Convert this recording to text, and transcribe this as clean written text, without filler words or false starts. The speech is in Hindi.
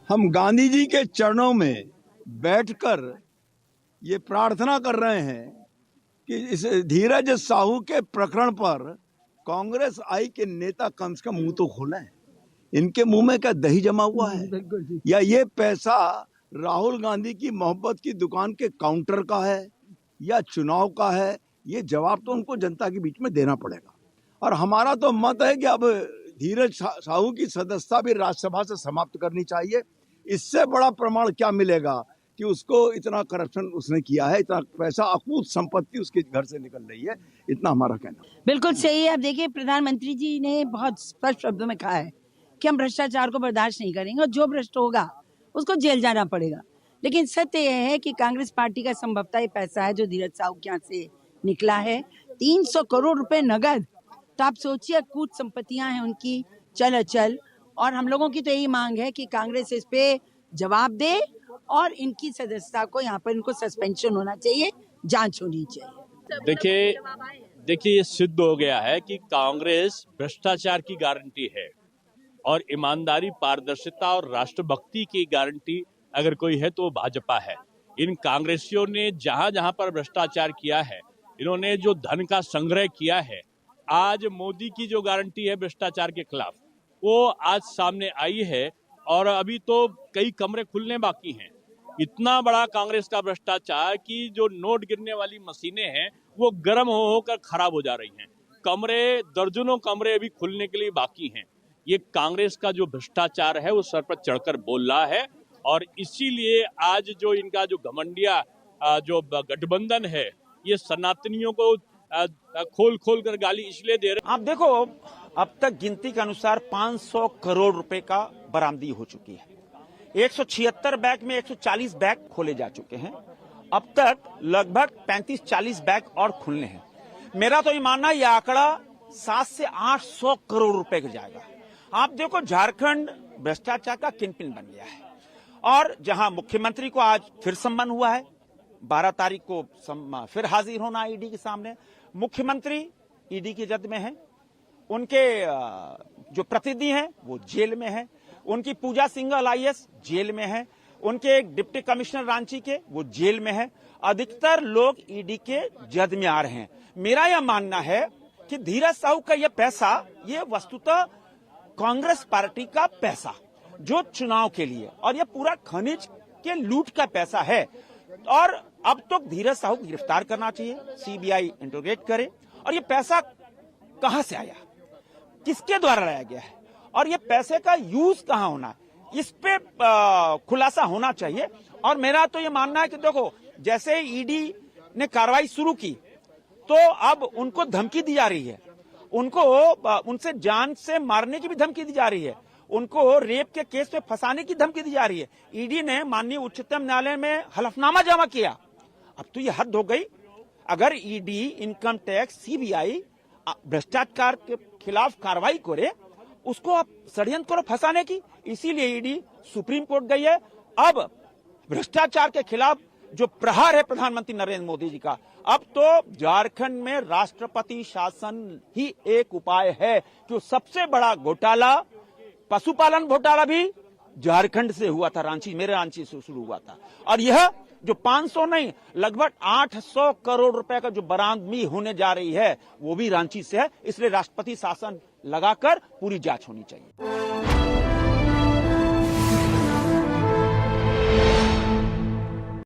हम गांधी जी के चरणों में बैठकर ये प्रार्थना कर रहे हैं कि इस धीरज साहू के प्रकरण पर कांग्रेस आई के नेता कम से कम मुंह तो खोलें। इनके मुंह में क्या दही जमा हुआ है, या ये पैसा राहुल गांधी की मोहब्बत की दुकान के काउंटर का है या चुनाव का है? ये जवाब तो उनको जनता के बीच में देना पड़ेगा। और हमारा तो मत है कि अब धीरज साहू की सदस्यता भी राज्यसभा से समाप्त करनी चाहिए। इससे बड़ा प्रमाण क्या मिलेगा कि उसको इतना करप्शन उसने किया है, इतना पैसा, अकूत संपत्ति उसके घर से निकल रही है। इतना हमारा कहना। बिल्कुल सही है। अब देखिए, प्रधानमंत्री जी ने बहुत स्पष्ट शब्दों में कहा है कि हम भ्रष्टाचार को बर्दाश्त नहीं करेंगे और जो भ्रष्ट होगा उसको जेल जाना पड़ेगा। लेकिन सत्य यह है कि कांग्रेस पार्टी का संभवतः ये पैसा है जो धीरज साहू के यहाँ से निकला है, 300 करोड़ रुपए नगद। तो आप सोचिए, अकूत संपत्तियां हैं उनकी, चल अचल। और हम लोगों की तो यही मांग है कि कांग्रेस इस पे जवाब दे और इनकी सदस्यता को यहाँ पर इनको सस्पेंशन होना चाहिए, जांच होनी चाहिए। देखिए ये सिद्ध हो गया है कि कांग्रेस भ्रष्टाचार की गारंटी है और ईमानदारी, पारदर्शिता और राष्ट्रभक्ति की गारंटी अगर कोई है तो भाजपा है। इन कांग्रेसियों ने जहां जहां पर भ्रष्टाचार किया है, इन्होंने जो धन का संग्रह किया है, आज मोदी की जो गारंटी है भ्रष्टाचार के खिलाफ, वो आज सामने आई है। और अभी तो कई कमरे खुलने बाकी हैं। इतना बड़ा कांग्रेस का भ्रष्टाचार कि जो नोट गिरने वाली मशीनें हैं वो गर्म हो होकर खराब हो जा रही हैं। कमरे, दर्जनों कमरे अभी खुलने के लिए बाकी हैं। ये कांग्रेस का जो भ्रष्टाचार है वो सर पर चढ़कर बोल रहा है और इसीलिए आज जो इनका जो घमंडिया जो गठबंधन है, ये सनातनियों को खोल खोल कर गाली इसलिए दे रहे। आप देखो, अब तक गिनती के अनुसार 500 करोड़ रुपए का बरामदी हो चुकी है। 176 बैग में 140 बैग खोले जा चुके हैं। अब तक लगभग 35-40 बैग और खुलने हैं। मेरा तो ये मानना है ये आंकड़ा 700 से 800 करोड़ रुपए का जाएगा। आप देखो, झारखंड भ्रष्टाचार का किंगपिन बन गया है और जहां मुख्यमंत्री को आज फिर सम्मन हुआ है, 12 तारीख को फिर हाजिर होना ईडी के सामने। मुख्यमंत्री ईडी की जद में है, उनके जो प्रतिनिधि हैं वो जेल में है, उनकी पूजा सिंघल आईएएस जेल में है, उनके एक डिप्टी कमिश्नर रांची के वो जेल में है। अधिकतर लोग ईडी के जद में आ रहे हैं। मेरा यह मानना है कि धीरज साहू का यह पैसा, ये वस्तुतः कांग्रेस पार्टी का पैसा जो चुनाव के लिए, और यह पूरा खनिज के लूट का पैसा है। और अब तो धीरज साहू को गिरफ्तार करना चाहिए, सीबीआई इंटरोगेट करे और ये पैसा कहां से आया, किसके द्वारा लाया गया है और ये पैसे का यूज कहां होना है, इस पे खुलासा होना चाहिए। और मेरा तो ये मानना है कि देखो, जैसे ईडी ने कार्रवाई शुरू की तो अब उनको धमकी दी जा रही है, उनको उनसे जान से मारने की भी धमकी दी जा रही है, उनको रेप के केस में फंसाने की धमकी दी जा रही है। ईडी ने माननीय उच्चतम न्यायालय में हलफनामा जमा किया। अब तो ये हद हो गई। अगर ईडी, इनकम टैक्स, सीबीआई भ्रष्टाचार के खिलाफ कार्रवाई करे, उसको आप षड्यंत्र करो फंसाने की। इसीलिए ईडी सुप्रीम कोर्ट गई है। अब भ्रष्टाचार के खिलाफ जो प्रहार है प्रधानमंत्री नरेंद्र मोदी जी का, अब तो झारखंड में राष्ट्रपति शासन ही एक उपाय है। कि सबसे बड़ा घोटाला, पशुपालन घोटाला भी झारखंड से हुआ था, मेरे रांची से शुरू हुआ था। और यह जो 500 नहीं, लगभग 800 करोड़ रुपए का जो बरामदगी होने जा रही है वो भी रांची से है। इसलिए राष्ट्रपति शासन लगाकर पूरी जांच होनी चाहिए।